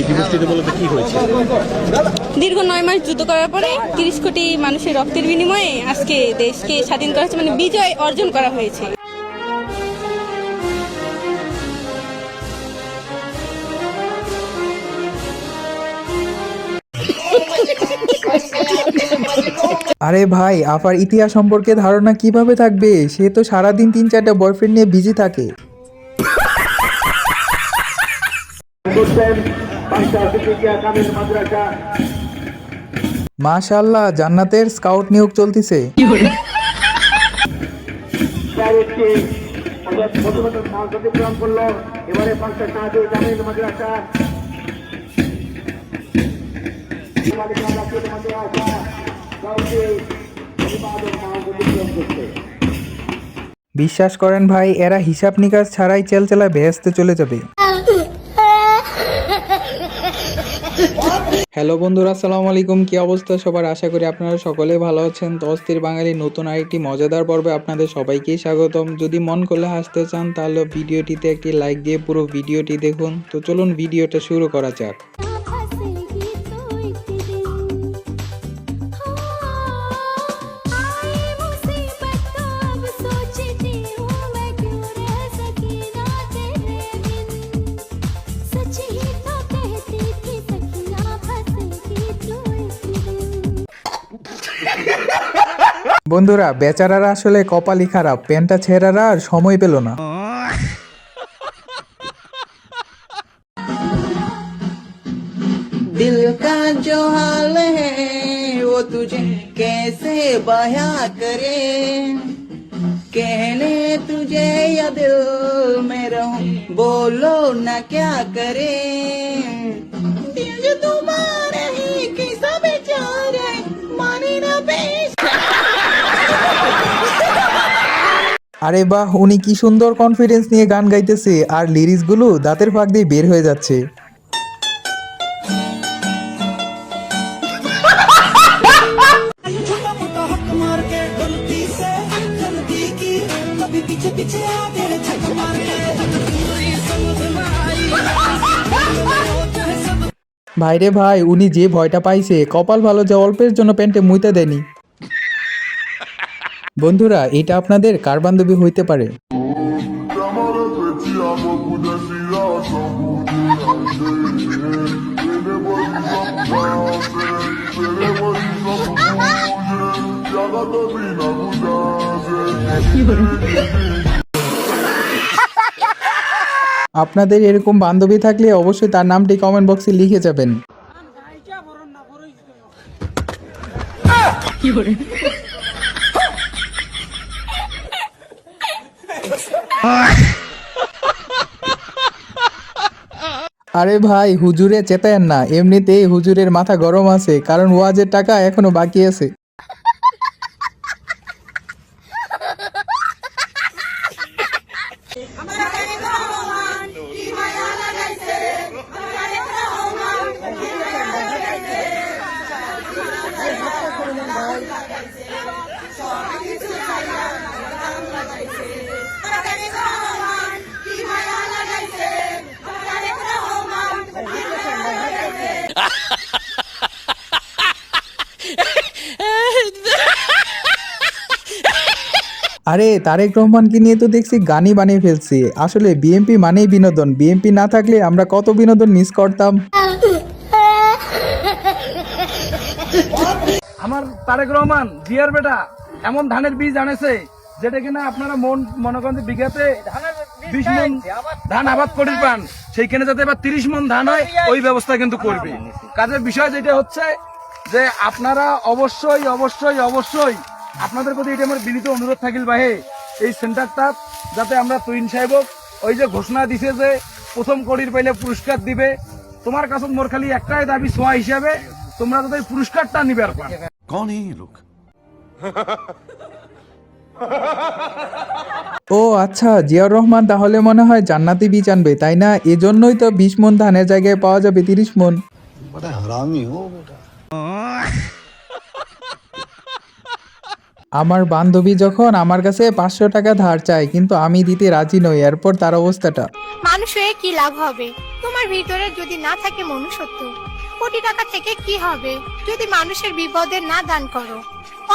দিবসটিতে মূলত কি হয়েছে? দীর্ঘ 9 মাস যুদ্ধ করার পরে 30 কোটি মানুষের রক্তের বিনিময়ে আজকে দেশকে স্বাধীন করা হয়েছে, মানে বিজয় অর্জন করা হয়েছে। আরে ভাই, আপার ইতিহাস সম্পর্কে ধারণা কিভাবে থাকবে? সে তো সারাদিন 3-4টা বয়ফ্রেন্ড নিয়ে বিজি থাকে। মাশাআল্লাহ, জান্নাতের স্কাউট নিয়োগ চলতিছে। বিশ্বাস করেন ভাই, এরা হিসাব নিকাশ ছাড়াই চেলচেলা বেহেস্তে চলে যাবে। হ্যালো বন্ধুরা, আসসালামু আলাইকুম। কি অবস্থা সবার? আশা করি আপনারা সকলে ভালো আছেন। তো অস্থির বাঙালি নতুন আরেকটি মজাদার পর্বে আপনাদের সবাইকেই স্বাগতম। যদি মন করলে হাসতে চান তাহলে ভিডিওটিতে একটি লাইক দিয়ে পুরো ভিডিওটি দেখুন। তো চলুন ভিডিওটা শুরু করা যাক। বন্ধুরা, বেচারারা আসলে কপালই খারাপ, প্যান্টটা ছেঁড়ারা আর সময় পেল না। दिल का जो हाल है वो तुझे कैसे बयां करे, कहने तुझे या दिल में रहूं, बोलो ना क्या करे। दिल जो तुम्हारा है कैसा बेचारा है, माने ना पेश। আরে বাহ, উনি কি সুন্দর কনফিডেন্স নিয়ে গান গাইতেছে আর লিরিক্স গুলো দাঁতের ফাঁক দিয়ে বের হয়ে যাচ্ছে। ভাইরে ভাই, উনি যে ভয়টা পাইছে, কপাল ভালো যে অল্পের জন্য প্যান্টে মুইতে দেয়নি। বন্ধুরা, এটা আপনাদের কার বান্ধবী হইতে পারে? আপনাদের এরকম বান্ধবী থাকলে অবশ্যই তার নামটি কমেন্ট বক্সে লিখে যাবেন। আরে ভাই, হুজুরে চেতায়েন না, এমনিতেই হুজুরের মাথা গরম আছে, কারণ ওয়াজের টাকা এখনো বাকি আছে। আরে তারেক রহমানকে নিয়ে তো দেখছি গানই বানিয়ে ফেলছি। আসলে বিএনপি মানেই বিনোদন, বিএনপি না থাকলে আমরা কত বিনোদন মিস করতাম। আমার তারেক রহমান জিয়ার বেটা এমন ধানের বীজ আনেছে যেটা কিনা আপনারা মনে করেন বিঘাতে 20 মন ধান আবাদ করি পান, সেইখানে যাতে এবার 30 মন ধান হয় ওই ব্যবস্থা কিন্তু করবে। কাজের বিষয় যেটা হচ্ছে যে আপনারা অবশ্যই অবশ্যই অবশ্যই আপনাদের প্রতি এটা আমার বিনীত অনুরোধ থাকিল ভাই, এই সেন্টারটা যাতে আমরা তুইন সাহেব ওই যে ঘোষণা দিছে যে প্রথম কড়ির পাইলে পুরস্কার দিবে, তোমার কাছে মোর খালি একটাই দাবি সোয়া হিসাবে তোমরা যাতে পুরস্কারটা নিবার পার। कौन है ये लोग? ও আচ্ছা, জিয়াউর রহমান তাহলে মনে হয় জান্নাতি বীজ আনবে, তাই না? এজন্যই তো 20 মন ধানের জায়গায় পাওয়া যাবে 30 মন। আমার বান্ধবী যখন আমার কাছে 500 টাকা ধার চায় কিন্তু আমি দিতে রাজি নই, এরপর তার অবস্থাটা। মানুষ হয়ে কি লাভ হবে তোমার ভিতরে যদি না থাকে মনুষ্যত্ব? কোটি টাকা থেকে কি হবে যদি মানুষের বিপদে না দান করো?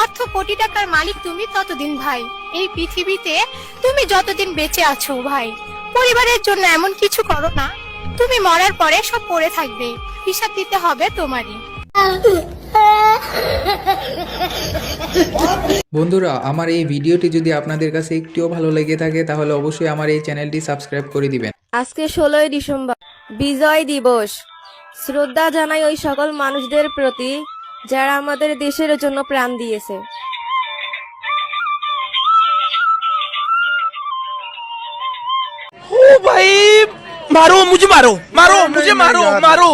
অর্থ কোটি টাকার মালিক তুমি ততদিন ভাই, এই পৃথিবীতে তুমি যতদিন বেঁচে আছো ভাই। পরিবারের জন্য এমন কিছু করো না, তুমি মরার পরে সব পড়ে থাকবে, হিসাব দিতে হবে তোমারই। বন্ধুরা, আমার এই ভিডিওটি যদি আপনাদের কাছে একটুও ভালো লেগে থাকে তাহলে অবশ্যই আমার এই চ্যানেলটি সাবস্ক্রাইব করে দিবেন। আজকে 16ই ডিসেম্বর, বিজয় দিবস। শ্রদ্ধা জানাই ওই সকল মানুষদের প্রতি যারা আমাদের দেশের জন্য প্রাণ দিয়েছে। ओ भाई मारो मुझे, मारो मारो मुझे, मारो मारो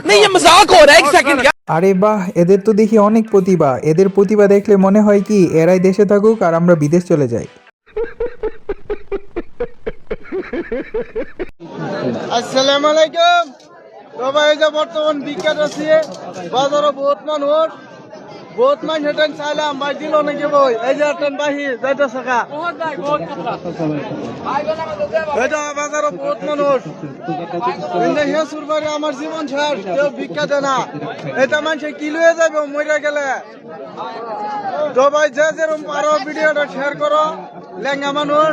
नहीं, ये मजाक हो रहा है। एक सेकंड क्या আরে বাহ, এদের তো দেখি অনেক প্রতিভা। এদের প্রতিভা দেখলে মনে হয় কি এরাই দেশে থাকুক আর আমরা বিদেশ চলে যাই। আসসালামু আলাইকুম। তবে এই যে বর্তমান বিখ্যাত আছে বাজারে বহুত মানুষ হেঁটেন চাইলাম ভাই দিল নাকি বই, এই যে হেঁটেন বাহির যাইতে থাকা এটা বাজারে বহুত মানুষ কিন্তু হে সুরবারে আমার জীবন শেষ, কেউ বিখ্যাত না। এটা মানুষে কি লয়ে যাবে মরে গেলে। তো ভাই যে যেরকম পারো ভিডিওটা শেয়ার করো, লেঙ্গা মানুষ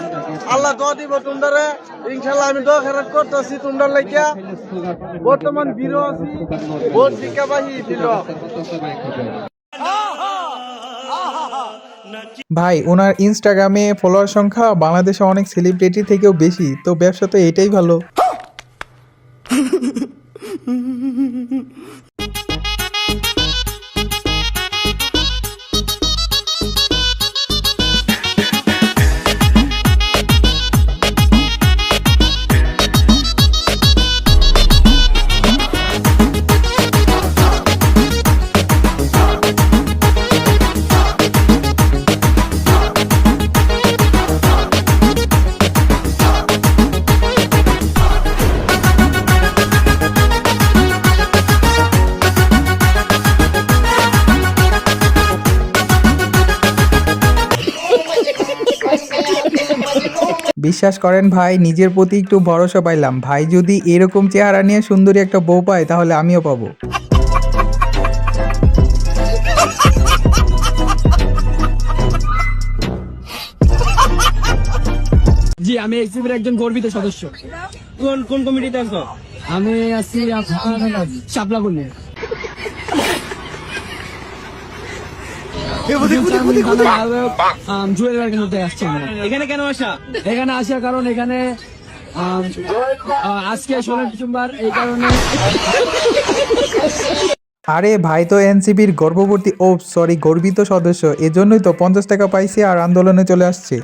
আল্লাহ দোয়া দিব তোমরা, ইনশাল্লাহ আমি দোয়া খেরাত করতেছি তোমরা লাগিয়া। বর্তমান বিরো আছি, বহুত শিক্ষাবাহী দিল। ভাই, ওনার ইনস্টাগ্রামে ফলোয়ার সংখ্যা বাংলাদেশে অনেক সেলিব্রিটি থেকেও বেশি, তো ব্যবসা তো এটাই ভালো। বিশ্বাস করেন ভাই, নিজের প্রতি একটু ভরসা পাইলাম। ভাই যদি এরকম চেহারা নিয়ে সুন্দরী একটা বউ পায় তাহলে আমিও পাবো। জি, আমি এক্সিবির একজন গর্বিত সদস্য। কোন কমিটিতে আছো? আমি আছি শাপলা করলে। এখানে কেন আসা? এখানে আসার কারণ এখানে আজকে 16 ডিসেম্বর, এই কারণে। আরে ভাই তো এনসিপির গর্ভবতী, গর্বিত সদস্য, এজন্যই তো 50 টাকা পাইছে আর আন্দোলনে চলে আসছে।